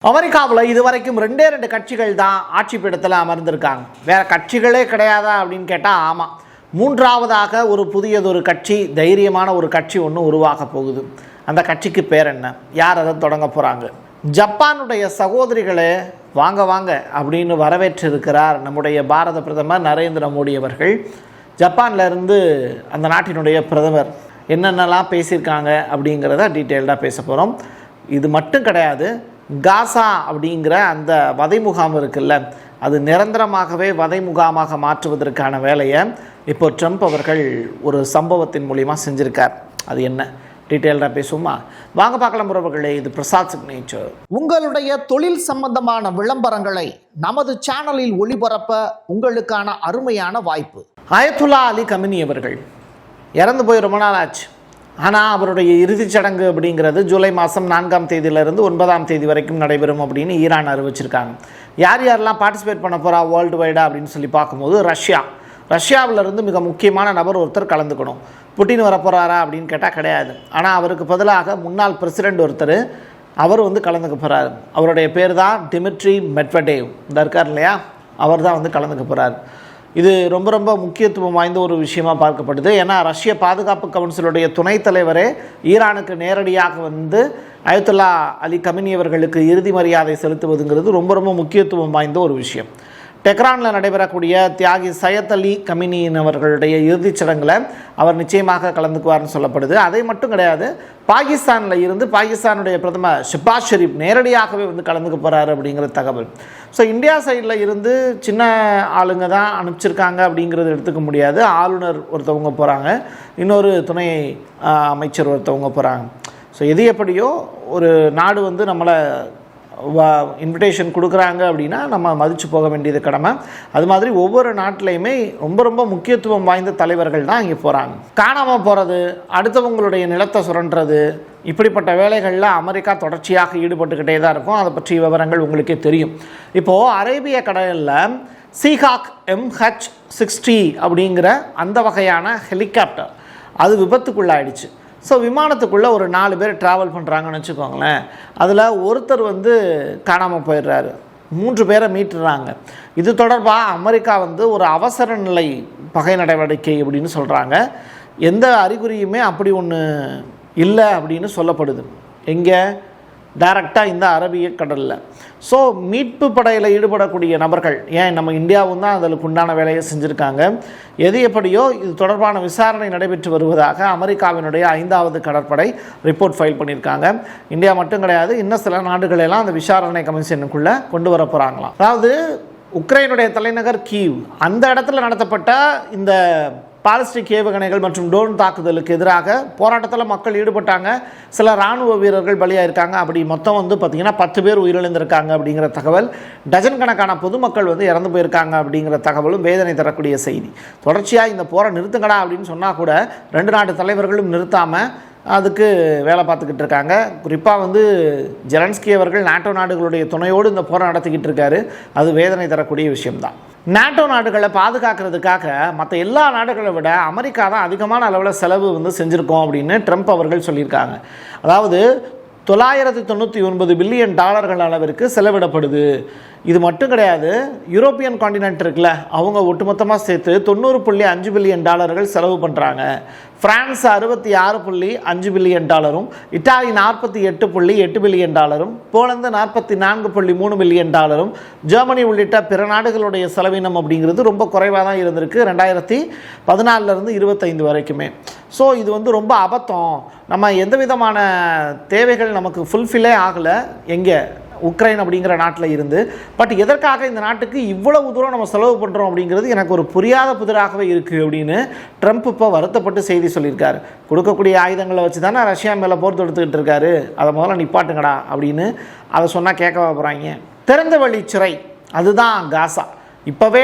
அமெரிக்காவில் இதுவரைக்கும் ரெண்டு கட்சிகள் தான் ஆட்சி பீடத்தில் அமர்ந்திருக்காங்க. வேறு கட்சிகளே கிடையாதா அப்படின்னு கேட்டால் ஆமாம். மூன்றாவதாக ஒரு புதியதொரு கட்சி, தைரியமான ஒரு கட்சி ஒன்று உருவாக போகுது. அந்த கட்சிக்கு பேர் என்ன, யார் அதை தொடங்க போகிறாங்க? ஜப்பானுடைய சகோதரிகளே வாங்க வாங்க அப்படின்னு வரவேற்றிருக்கிறார் நம்முடைய பாரத பிரதமர் நரேந்திர மோடி அவர்கள். ஜப்பானில் இருந்து அந்த நாட்டினுடைய பிரதமர் என்னென்னலாம் பேசியிருக்காங்க அப்படிங்கிறத டீட்டெயில்டாக பேச போகிறோம். இது மட்டும் கிடையாது, காசா அப்படிங்கிற அந்த வதை முகாம் இருக்குல்ல, அது நிரந்தரமாகவே வதை முகாமாக மாற்றுவதற்கான வேலையை இப்போ ட்ரம்ப் அவர்கள் ஒரு சம்பவத்தின் மூலிமா செஞ்சுருக்கார். அது என்ன டீட்டெயில்டாக பேசுவோமா? வாங்க பார்க்கலாம் உறவுகளே. இது பிரசாத் சிக்னேச்சர். உங்களுடைய தொழில் சம்பந்தமான விளம்பரங்களை நமது சேனலில் ஒளிபரப்ப உங்களுக்கான அருமையான வாய்ப்பு. அயத்துல்லா அலி கமினி அவர்கள் இறந்து போய் ரொம்ப நாள் ஆச்சு. ஆனால் அவருடைய இறுதிச் சடங்கு அப்படிங்கிறது ஜூலை மாதம் 4ஆம் தேதியிலிருந்து 9ஆம் தேதி வரைக்கும் நடைபெறும் அப்படின்னு ஈரான் அறிவிச்சிருக்காங்க. யார் யாரெல்லாம் பார்ட்டிசிபேட் பண்ண போகிறா வேர்ல்டு வைடாக அப்படின்னு சொல்லி பார்க்கும்போது ரஷ்யாவிலிருந்து மிக முக்கியமான நபர் ஒருத்தர் கலந்துக்கணும். புட்டின் வரப்போகிறாரா அப்படின்னு கேட்டால் கிடையாது. ஆனால் அவருக்கு பதிலாக முன்னாள் பிரசிடெண்ட் ஒருத்தர் அவர் கலந்துக்க போகிறார். அவருடைய பேர் தான் டிமிட்ரி மெட்வடேவ். இந்த இருக்கார் இல்லையா, அவர் தான் கலந்துக்க போகிறார். இது ரொம்ப ரொம்ப முக்கியத்துவம் வாய்ந்த ஒரு விஷயமாக பார்க்கப்படுது. ஏன்னா ரஷ்ய பாதுகாப்பு கவுன்சிலுடைய துணைத் தலைவரே ஈரானுக்கு நேரடியாக அயத்துல்லா அலி கமினி அவர்களுக்கு இறுதி மரியாதை செலுத்துவதுங்கிறது ரொம்ப ரொம்ப முக்கியத்துவம் வாய்ந்த ஒரு விஷயம். டெஹ்ரானில் நடைபெறக்கூடிய தியாகி சையத் அலி கமினியின் அவர்களுடைய இறுதிச் சடங்கில் அவர் நிச்சயமாக கலந்துக்குவார்னு சொல்லப்படுது. அதை மட்டும் கிடையாது, பாகிஸ்தானில் இருந்து பாகிஸ்தானுடைய பிரதமர் ஷெபாஸ் ஷெரீப் நேரடியாகவே கலந்துக்க போகிறாரு அப்படிங்கிற தகவல். ஸோ இந்தியா சைடில் இருந்து சின்ன ஆளுங்க தான் அனுப்பிச்சிருக்காங்க அப்படிங்கிறது எடுத்துக்க முடியாது. ஆளுநர் ஒருத்தவங்க போகிறாங்க, இன்னொரு துணை அமைச்சர் ஒருத்தவங்க போகிறாங்க. ஸோ எது எப்படியோ ஒரு நாடு நம்மளை இன்விடேஷன் கொடுக்குறாங்க அப்படின்னா நம்ம மதித்து போக வேண்டியது கடமை. அது மாதிரி ஒவ்வொரு நாட்டிலையுமே ரொம்ப ரொம்ப முக்கியத்துவம் வாய்ந்த தலைவர்கள் தான் இங்கே போகிறாங்க. காணாமல் போகிறது, அடுத்தவங்களுடைய நிலத்தை சுரண்டுறது, இப்படிப்பட்ட வேலைகளில் அமெரிக்கா தொடர்ச்சியாக ஈடுபட்டுக்கிட்டே தான் இருக்கும். அதை பற்றிய விவரங்கள் உங்களுக்கே தெரியும். இப்போது அரேபிய கடலில் சீஹாக் MH-60 அப்படிங்கிற அந்த வகையான ஹெலிகாப்டர் அது விபத்துக்குள்ளாயிடுச்சு. ஸோ விமானத்துக்குள்ளே ஒரு 4 பேர் ட்ராவல் பண்ணுறாங்கன்னு வச்சுக்கோங்களேன். அதில் ஒருத்தர் காணாமல் போயிடுறாரு, 3 பேரை மீட்டுறாங்க. இது தொடர்பாக அமெரிக்கா ஒரு அவசர நிலை பகை நடவடிக்கை அப்படின்னு சொல்கிறாங்க. எந்த அறிகுறியுமே அப்படி ஒன்று இல்லை அப்படின்னு சொல்லப்படுது. எங்கே? டைரெக்டாக இந்த அரபிய கடலில். ஸோ மீட்பு படையில் ஈடுபடக்கூடிய நபர்கள், ஏன் நம்ம இந்தியாவும் தான் அதற்கு உண்டான வேலையை செஞ்சுருக்காங்க. எது எப்படியோ இது தொடர்பான விசாரணை நடைபெற்று வருவதாக அமெரிக்காவினுடைய 5வது கடற்படை ரிப்போர்ட் ஃபைல் பண்ணியிருக்காங்க. இந்தியா மட்டும் கிடையாது, இன்னும் சில நாடுகளெல்லாம் அந்த விசாரணை கமிஷனுக்குள்ளே கொண்டு வர போகிறாங்களாம். அதாவது உக்ரைனுடைய தலைநகர் கீவ், அந்த இடத்துல நடத்தப்பட்ட இந்த பாலிஸ்டிக் ஏவுகணைகள் மற்றும் ட்ரோன் தாக்குதலுக்கு எதிராக போராட்டத்தில் மக்கள் ஈடுபட்டாங்க. சில இராணுவ வீரர்கள் பலியாயிருக்காங்க. அப்படி மொத்தம் பார்த்திங்கன்னா 10 பேர் உயிரிழந்திருக்காங்க அப்படிங்கிற தகவல். டஜன் கணக்கான பொதுமக்கள் இறந்து போயிருக்காங்க அப்படிங்கிற தகவலும் வேதனை தரக்கூடிய செய்தி. தொடர்ச்சியாக இந்த போரை நிறுத்துங்கடா அப்படின்னு சொன்னால் கூட 2 நாட்டு தலைவர்களும் நிறுத்தாமல் அதுக்கு வேலை பார்த்துக்கிட்டு இருக்காங்க. குறிப்பாக ஜெலன்ஸ்கி அவர்கள் நாட்டோ நாடுகளுடைய துணையோடு இந்த போரை நடத்திக்கிட்டு இருக்காரு. அது வேதனை தரக்கூடிய விஷயம்தான். நாட்டோ நாடுகளை பாதுகாக்கிறதுக்காக மற்ற எல்லா நாடுகளை விட அமெரிக்கா தான் அதிகமான அளவில் செலவு செஞ்சுருக்கோம் அப்படின்னு ட்ரம்ப் அவர்கள் சொல்லியிருக்காங்க. அதாவது $999 பில்லியன் அளவிற்கு செலவிடப்படுது. இது மட்டும் கிடையாது, யூரோப்பியன் காண்டினென்ட் இருக்குல்ல, அவங்க ஒட்டுமொத்தமாக சேர்த்து $90.5 பில்லியன் செலவு பண்ணுறாங்க. France $66.5 billion, Italy $48.8 billion, Poland $44.3 billion, Germany உள்ளிட்ட பிற நாடுகளுடைய செலவினம் அப்படிங்கிறது ரொம்ப குறைவாக தான் இருந்திருக்கு 2014 25 வரைக்குமே. ஸோ இது ரொம்ப அபத்தம். நம்ம எந்த விதமான தேவைகள் நமக்கு ஃபுல்ஃபில்லே ஆகலை எங்கே, உக்ரைன் அப்படிங்கிற நாட்டில் இருந்து. பட் எதற்காக இந்த நாட்டுக்கு இவ்வளவு தூரம் நம்ம செலவு பண்ணுறோம் அப்படிங்கிறது எனக்கு ஒரு புரியாத புதிராகவே இருக்குது அப்படின்னு ட்ரம்ப் இப்போ வருத்தப்பட்டு செய்தி சொல்லியிருக்காரு. கொடுக்கக்கூடிய ஆயுதங்களை வச்சு தானே ரஷ்யா மேலே போர் தொடுத்துக்கிட்டு இருக்காரு, அதை முதல்ல நிப்பாட்டுங்கடா அப்படின்னு அதை சொன்னால் கேட்க போகிறாங்க. திறந்த வழி சிறை, அதுதான் காசா. இப்போவே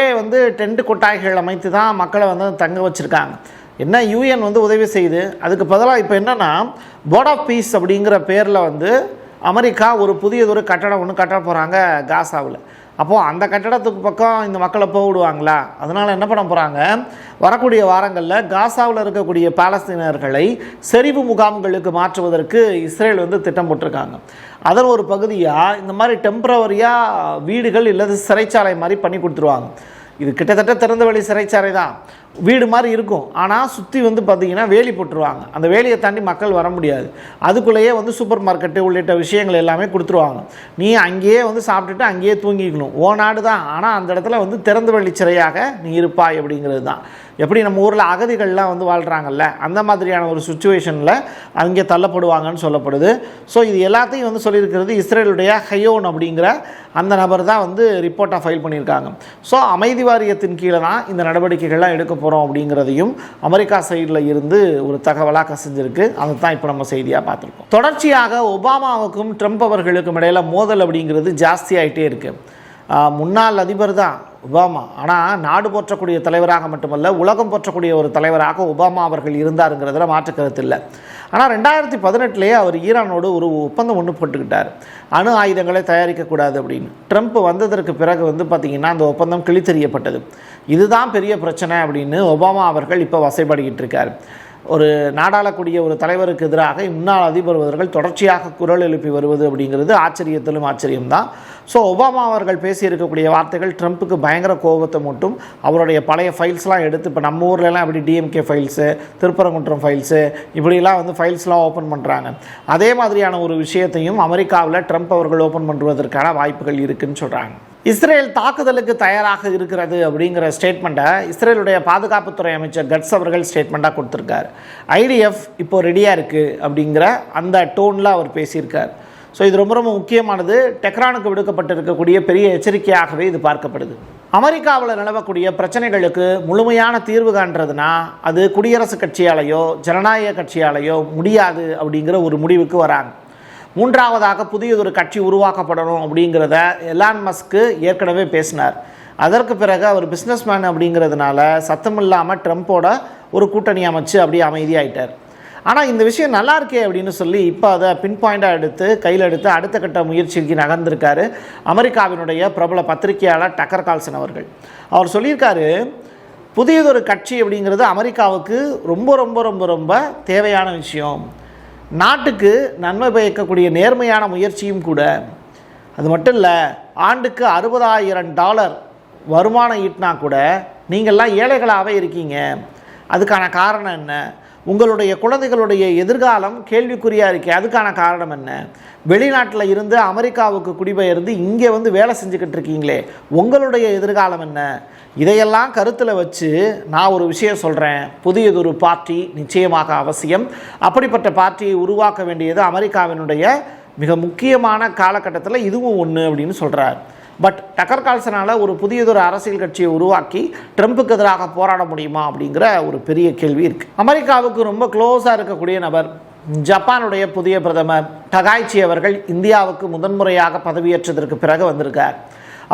டென்ட் கொட்டாய்கள் அமைத்து தான் மக்களை தங்க வச்சுருக்காங்க. என்ன UN உதவி செய்யுது, அதுக்கு பதிலாக இப்போ என்னென்னா போர்ட் ஆஃப் பீஸ் அப்படிங்கிற பேரில் அமெரிக்கா ஒரு புதியதொரு கட்டடம் ஒன்று கட்ட போகிறாங்க காசாவில். அப்போது அந்த கட்டடத்துக்கு பக்கம் இந்த மக்களை போவிடுவாங்களா? அதனால் என்ன பண்ண போகிறாங்க, வரக்கூடிய வாரங்களில் காசாவில் இருக்கக்கூடிய பாலஸ்தீனர்களை செறிவு முகாம்களுக்கு மாற்றுவதற்கு இஸ்ரேல் திட்டம் போட்டிருக்காங்க. அதன் ஒரு பகுதியாக இந்த மாதிரி டெம்பரவரியாக வீடுகள் இல்லது சிறைச்சாலை மாதிரி பண்ணி கொடுத்துருவாங்க. இது கிட்டத்தட்ட திறந்தவெளி சிறைச்சாலை தான், வீடு மாதிரி இருக்கும். ஆனால் சுற்றி வந்து பார்த்திங்கன்னா வேலி போட்டுருவாங்க. அந்த வேலியை தாண்டி மக்கள் வர முடியாது. அதுக்குள்ளேயே வந்து சூப்பர் மார்க்கெட்டு உள்ளிட்ட விஷயங்கள் எல்லாமே கொடுத்துருவாங்க. நீ அங்கேயே வந்து சாப்பிட்டுட்டு அங்கேயே தூங்கிக்கணும். ஓ நாடு தான், ஆனால் அந்த இடத்துல வந்து திறந்தவெளி சிறையாக நீ இருப்பாய் அப்படிங்கிறது தான். எப்படி நம்ம ஊரில் அகதிகள்லாம் வந்து வாழ்கிறாங்கல்ல, அந்த மாதிரியான ஒரு சுச்சுவேஷனில் அங்கே தள்ளப்படுவாங்கன்னு சொல்லப்படுது. ஸோ இது எல்லாத்தையும் வந்து சொல்லியிருக்கிறது இஸ்ரேலுடைய ஹயோன் அப்படிங்கிற அந்த நபர் தான் வந்து ரிப்போர்ட்டாக ஃபைல் பண்ணியிருக்காங்க. ஸோ அமைதி வாரியத்தின் கீழே தான் இந்த நடவடிக்கைகள்லாம் எடுக்க போகிறோம் அப்படிங்கிறதையும் அமெரிக்கா சைடில் இருந்து ஒரு தகவலாக கசிஞ்சிருக்கு. அதை தான் இப்போ நம்ம செய்தியாக பார்த்துருக்கோம். தொடர்ச்சியாக ஒபாமாவுக்கும் ட்ரம்ப் அவர்களுக்கும் இடையில மோதல் அப்படிங்கிறது ஜாஸ்தி ஆகிட்டே இருக்குது. முன்னாள் அதிபர் தான் ஒபாமா, ஆனால் நாடு போற்றக்கூடிய தலைவராக மட்டுமல்ல உலகம் போற்றக்கூடிய ஒரு தலைவராக ஒபாமா அவர்கள் இருந்தாருங்கிறதுல மாற்று கருத்து இல்லை. ஆனால் 2018 அவர் ஈரானோடு ஒரு ஒப்பந்தம் ஒன்று போட்டுக்கிட்டார், அணு ஆயுதங்களை தயாரிக்கக்கூடாது அப்படின்னு. ட்ரம்ப் வந்ததற்கு பிறகு வந்து பார்த்திங்கன்னா அந்த ஒப்பந்தம் கிழித்தெறியப்பட்டது. இதுதான் பெரிய பிரச்சனை அப்படின்னு ஒபாமா அவர்கள் இப்போ வசைப்படுகிட்டு இருக்கார். ஒரு நாடாளக்கூடிய ஒரு தலைவருக்கு எதிராக முன்னாள் அதிபர் அவர்கள் தொடர்ச்சியாக குரல் எழுப்பி வருவது அப்படிங்கிறது ஆச்சரியத்திலும் ஆச்சரியம்தான். ஸோ ஒபாமா அவர்கள் பேசியிருக்கக்கூடிய வார்த்தைகள் ட்ரம்ப்புக்கு பயங்கர கோபத்தை மட்டும் அவருடைய பழைய ஃபைல்ஸ்லாம் எடுத்து இப்போ நம்ம ஊர்லலாம் அப்படி டிஎம்கே ஃபைல்ஸு, திருப்பரங்குன்றம் ஃபைல்ஸு இப்படிலாம் வந்து ஃபைல்ஸ்லாம் ஓப்பன் பண்ணுறாங்க. அதே மாதிரியான ஒரு விஷயத்தையும் அமெரிக்காவில் ட்ரம்ப் அவர்கள் ஓப்பன் பண்ணுவதற்கான வாய்ப்புகள் இருக்குதுன்னு சொல்கிறாங்க. இஸ்ரேல் தாக்குதலுக்கு தயாராக இருக்கிறது அப்படிங்கிற ஸ்டேட்மெண்ட்டை இஸ்ரேலுடைய பாதுகாப்புத்துறை அமைச்சர் கட்ஸ் அவர்கள் ஸ்டேட்மெண்ட்டாக கொடுத்துருக்கார். ஐடிஎஃப் இப்போ ரெடியாக இருக்குது அப்படிங்கிற அந்த டோனில் அவர் பேசியிருக்கார். ஸோ இது ரொம்ப ரொம்ப முக்கியமானது. டெஹ்ரானுக்கு விடுக்கப்பட்டிருக்கக்கூடிய பெரிய எச்சரிக்கையாகவே இது பார்க்கப்படுது. அமெரிக்காவில் நிலவக்கூடிய பிரச்சனைகளுக்கு முழுமையான தீர்வு காண்றதுனா அது குடியரசுக் கட்சியாலேயோ ஜனநாயக கட்சியாலேயோ முடியாது அப்படிங்கிற ஒரு முடிவுக்கு வராங்க. மூன்றாவதாக புதியதொரு கட்சி உருவாக்கப்படணும் அப்படிங்கிறத எலான் மஸ்க் ஏற்கனவே பேசினார். அதற்கு பிறகு அவர் பிஸ்னஸ்மேன் அப்படிங்கிறதுனால சத்தமில்லாமல் ட்ரம்ப்போட ஒரு கூட்டணி அமைச்சு அப்படியே அமைதியாயிட்டார். ஆனால் இந்த விஷயம் நல்லா இருக்கே அப்படின்னு சொல்லி இப்போ அதை பின் பாயிண்டாக எடுத்து கையில் எடுத்து அடுத்த கட்ட முயற்சிக்கு நகர்ந்திருக்காரு அமெரிக்காவினுடைய பிரபல பத்திரிகையாளர் டக்கர் கால்சன் அவர்கள். அவர் சொல்லியிருக்காரு, புதியதொரு கட்சி அப்படிங்கிறது அமெரிக்காவுக்கு ரொம்ப ரொம்ப ரொம்ப ரொம்ப தேவையான விஷயம், நாட்டுக்கு நன்மை பயக்கக்கூடிய நேர்மையான முயற்சியும் கூட. அது மட்டும் இல்லை, ஆண்டுக்கு $60,000 வருமானம் ஈட்டினா கூட நீங்கள்லாம் ஏழைகளாகவே இருக்கீங்க. அதுக்கான காரணம் என்ன? உங்களுடைய குழந்தைகளுடைய எதிர்காலம் கேள்விக்குறியாக இருக்கே, அதுக்கான காரணம் என்ன? வெளிநாட்டில் இருந்து அமெரிக்காவுக்கு குடிபெயர்ந்து இங்கே வந்து வேலை செஞ்சுக்கிட்டு இருக்கீங்களே, உங்களுடைய எதிர்காலம் என்ன? இதையெல்லாம் கருத்தில் வச்சு நான் ஒரு விஷயம் சொல்கிறேன், புதியதொரு பார்ட்டி நிச்சயமாக அவசியம். அப்படிப்பட்ட பார்ட்டியை உருவாக்க வேண்டியது அமெரிக்காவினுடைய மிக முக்கியமான காலகட்டத்தில் இதுவும் ஒன்று அப்படின்னு சொல்கிறார். பட் டக்கர் கால்சனால் ஒரு புதியதொரு அரசியல் கட்சியை உருவாக்கி ட்ரம்ப்புக்கு எதிராக போராட முடியுமா அப்படிங்கிற ஒரு பெரிய கேள்வி இருக்குது. அமெரிக்காவுக்கு ரொம்ப க்ளோஸாக இருக்கக்கூடிய நபர் ஜப்பானுடைய புதிய பிரதமர் டகாய்ச்சி அவர்கள் இந்தியாவுக்கு முதன்முறையாக பதவியேற்றதற்கு பிறகு வந்திருக்கார்.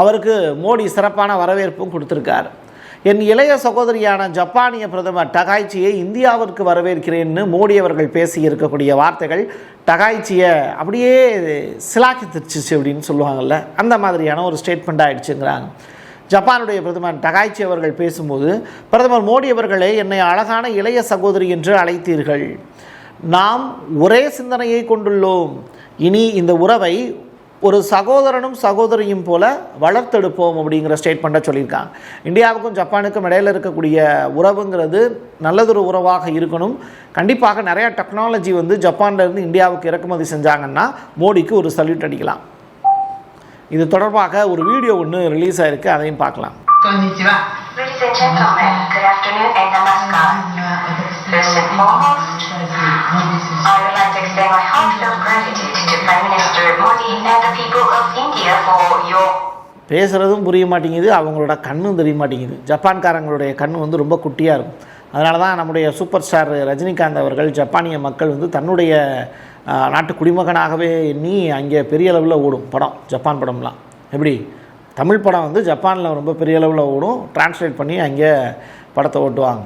அவருக்கு மோடி சிறப்பான வரவேற்பும் கொடுத்துருக்கார். என் இளைய சகோதரியான ஜப்பானிய பிரதமர் டகாய்ச்சியை இந்தியாவிற்கு வரவேற்கிறேன்னு மோடி அவர்கள் பேசி இருக்கக்கூடிய வார்த்தைகள் டகாய்ச்சியை அப்படியே சிலாக்கி திருச்சிச்சு அப்படின்னு சொல்லுவாங்கள்ல, அந்த மாதிரியான ஒரு ஸ்டேட்மெண்ட் ஆகிடுச்சுங்கிறாங்க. ஜப்பானுடைய பிரதமர் டகாய்ச்சி அவர்கள் பேசும்போது, பிரதமர் மோடி அவர்களே, என்னை அழகான இளைய சகோதரி என்று அழைத்தீர்கள். நாம் ஒரே சிந்தனையை கொண்டுள்ளோம். இனி இந்த உறவை ஒரு சகோதரனும் சகோதரியும் போல வளர்த்தெடுப்போம் அப்படிங்கிற ஸ்டேட்மெண்ட்டை சொல்லியிருக்காங்க. இந்தியாவுக்கும் ஜப்பானுக்கும் இடையில் இருக்கக்கூடிய உறவுங்கிறது நல்லதொரு உறவாக இருக்கணும். கண்டிப்பாக நிறையா டெக்னாலஜி வந்து ஜப்பான்லேருந்து இந்தியாவுக்கு இறக்குமதி செஞ்சாங்கன்னா மோடிக்கு ஒரு சல்யூட் அடிக்கலாம். இது தொடர்பாக ஒரு வீடியோ ஒன்று ரிலீஸ் ஆகிருக்கு, அதையும் பார்க்கலாம். Ladies and gentlemen, good afternoon and namaskar. First and foremost, I would like to extend my heartfelt gratitude to Prime Minister Modi and the people of India for your... பேசுகிறதும் புரிய மாட்டேங்குது, அவங்களோட கண்ணும் தெரிய மாட்டேங்குது. ஜப்பான்காரங்களுடைய கண் வந்து ரொம்ப குட்டியாக இருக்கும். அதனால தான் நம்முடைய சூப்பர் ஸ்டார் ரஜினிகாந்த் அவர்கள் ஜப்பானிய மக்கள் வந்து தன்னுடைய நாட்டு குடிமகனாகவே எண்ணி அங்கே பெரிய அளவில் ஓடும் படம், ஜப்பான் படம்லாம். எப்படி தமிழ் படம் வந்து ஜப்பானில் ரொம்ப பெரிய அளவில் ஓடும், டிரான்ஸ்லேட் பண்ணி அங்கே படத்தை ஓட்டுவாங்க.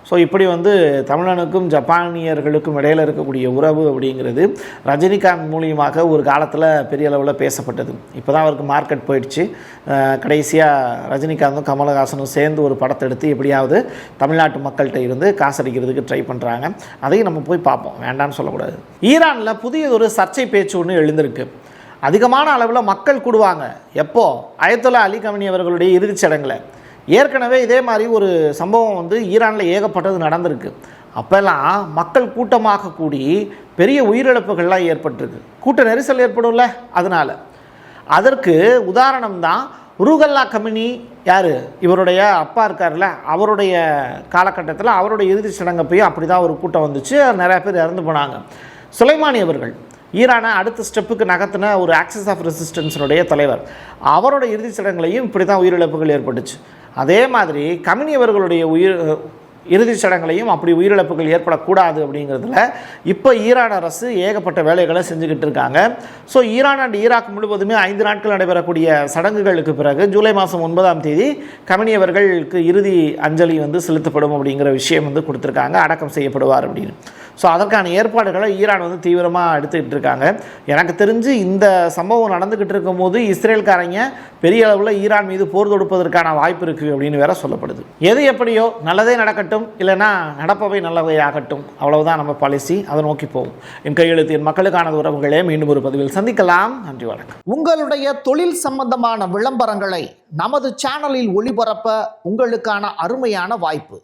ஸோ இப்படி வந்து தமிழனுக்கும் ஜப்பானியர்களுக்கும் இடையில் இருக்கக்கூடிய உறவு அப்படிங்கிறது ரஜினிகாந்த் மூலியமாக ஒரு காலத்தில் பெரிய அளவில் பேசப்பட்டது. இப்போ தான் அவருக்கு மார்க்கெட் போயிடுச்சு. கடைசியாக ரஜினிகாந்தும் கமலஹாசனும் சேர்ந்து ஒரு படத்தை எடுத்து எப்படியாவது தமிழ்நாட்டு மக்கள்கிட்ட இருந்து காசடிக்கிறதுக்கு ட்ரை பண்ணுறாங்க. அதையும் நம்ம போய் பார்ப்போம், வேண்டான்னு சொல்லக்கூடாது. ஈரானில் புதியதொரு சர்ச்சை பேச்சு ஒன்று எழுந்திருக்கு. அதிகமான அளவில் மக்கள் கூடுவாங்க. எப்போ? அயத்துல்லா அலி கமனி அவர்களுடைய இறுதிச் சடங்கில். ஏற்கனவே இதே மாதிரி ஒரு சம்பவம் வந்து ஈரானில் ஏகப்பட்டது நடந்திருக்கு. அப்போல்லாம் மக்கள் கூட்டமாக கூடி பெரிய உயிரிழப்புகள்லாம் ஏற்பட்டிருக்கு. கூட்ட நெரிசல் ஏற்படும்ல, அதனால். அதற்கு உதாரணம் தான் ரூகல்லா கமினி. யார்? இவருடைய அப்பா இருக்கார்ல, அவருடைய காலகட்டத்தில் அவருடைய இறுதிச் சடங்கப்பையும் அப்படி தான் ஒரு கூட்டம் வந்துச்சு. நிறையா பேர் இறந்து போனாங்க. சுலைமானி அவர்கள் ஈரானை அடுத்த ஸ்டெப்புக்கு நகர்த்தின ஒரு ஆக்சிஸ் ஆஃப் ரெசிஸ்டன்ஸினுடைய தலைவர். அவரோட இறுதிச் சடங்குலையும் இப்படி தான் உயிரிழப்புகள் ஏற்பட்டுச்சு. அதே மாதிரி கமினி அவர்களுடைய இறுதிச் சடங்குலையும் அப்படி உயிரிழப்புகள் ஏற்படக்கூடாது அப்படிங்கிறதுல இப்போ ஈரான் அரசு ஏகப்பட்ட வேலைகளை செஞ்சுக்கிட்டு இருக்காங்க. ஸோ ஈரான் அண்ட் ஈராக் முழுவதுமே 5 நாட்கள் நடைபெறக்கூடிய சடங்குகளுக்கு பிறகு ஜூலை மாதம் 9ஆம் தேதி கமினி அவர்களுக்கு இறுதி அஞ்சலி வந்து செலுத்தப்படும் அப்படிங்கிற விஷயம் வந்து கொடுத்துருக்காங்க. அடக்கம் செய்யப்படுவார் அப்படின்னு. ஸோ அதற்கான ஏற்பாடுகளை ஈரான் வந்து தீவிரமாக எடுத்துக்கிட்டு இருக்காங்க. எனக்கு தெரிஞ்சு இந்த சம்பவம் நடந்துக்கிட்டு இருக்கும்போது இஸ்ரேல்காரங்க பெரிய அளவில் ஈரான் மீது போர் தொடுப்பதற்கான வாய்ப்பு இருக்குது அப்படின்னு வேற சொல்லப்படுது. எது எப்படியோ நல்லதே நடக்கட்டும், இல்லைன்னா நடப்பவை நல்லவை ஆகட்டும், அவ்வளவுதான் நம்ம பாலிசி. அதை நோக்கி போகும். என் கையெழுத்து என் மக்களுக்கான உறவுகளே, மீண்டும் ஒரு பதிவில் சந்திக்கலாம். நன்றி, வணக்கம். உங்களுடைய தொழில் சம்பந்தமான விளம்பரங்களை நமது சேனலில் ஒளிபரப்ப உங்களுக்கான அருமையான வாய்ப்பு.